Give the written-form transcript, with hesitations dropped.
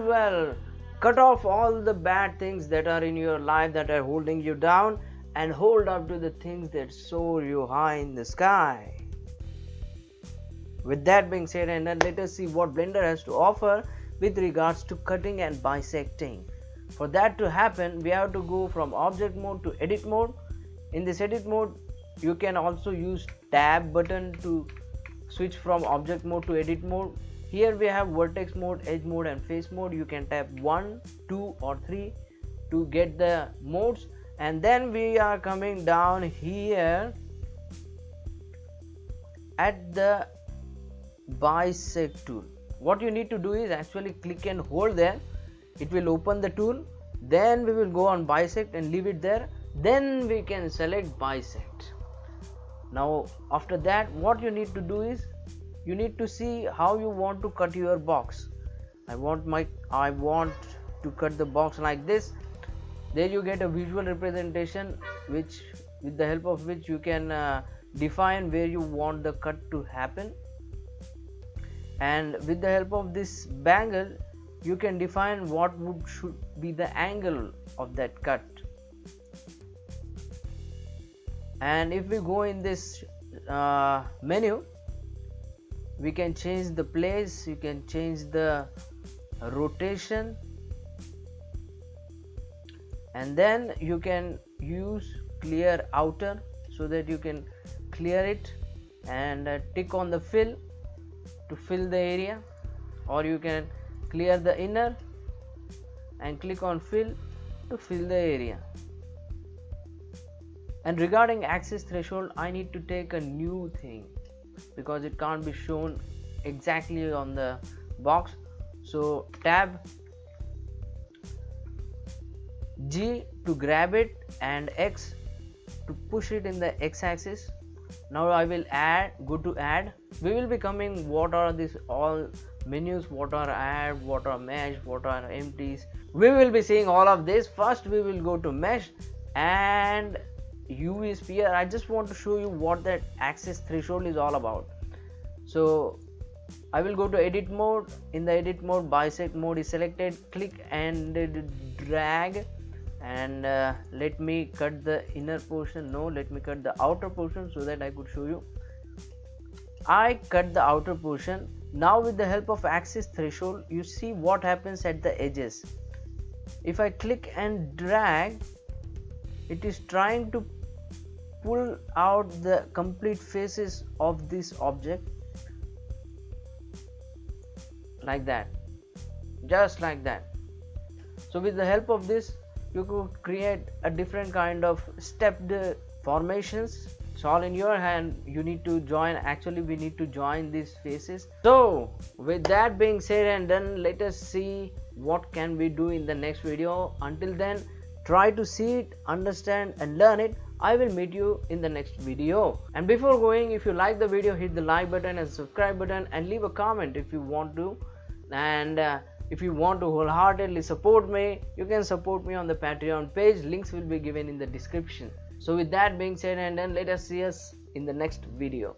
Well. Cut off all the bad things that are in your life that are holding you down and hold up to the things that soar you high in the sky. With that being said, and then let us see what Blender has to offer with regards to cutting and bisecting. For that to happen, we have to go from object mode to edit mode. In this edit mode, you can also use tab button to switch from object mode to edit mode. Here we have vertex mode, edge mode and face mode. You can tap 1, 2 or 3 to get the modes, and then we are coming down here at the bisect tool. What you need to do is actually click and hold there. It will open the tool. Then we will go on bisect and leave it there. Then we can select bisect. Now after that, what you need to do is you need to see how you want to cut your box. I want to cut the box like this. There you get a visual representation which with the help of which you can define where you want the cut to happen, and with the help of this bangle you can define what should be the angle of that cut. And if we go in this menu, we can change the place, you can change the rotation, and then you can use clear outer so that you can clear it and tick on the fill to fill the area, or you can clear the inner and click on fill to fill the area. And regarding axis threshold, I need to take a new thing because it can't be shown exactly on the box. So tab G to grab it and X to push it in the X axis. Now I will go to add. We will be coming what are these all menus, what are add, what are mesh, what are empties. We will be seeing all of this. First we will go to mesh and UV sphere. I just want to show you what that axis threshold is all about. So I will go to edit mode. In the edit mode, bisect mode is selected. Click and drag, and let me cut the inner portion. No, let me cut the outer portion so that I could show you. I cut the outer portion. Now with the help of axis threshold, you see what happens at the edges. If I click and drag, it is trying to pull out the complete faces of this object like that, just like that. So with the help of this, you could create a different kind of stepped formations. It's all in your hand. You need to join, actually we need to join these faces. So with that being said and done, let us see what can we do in the next video. Until then, try to see it, understand and learn it. I will meet you in the next video. And before going, if you like the video, hit the like button and subscribe button and leave a comment if you want to. And if you want to wholeheartedly support me, you can support me on the Patreon page. Links will be given in the description. So with that being said and done, let us see us in the next video.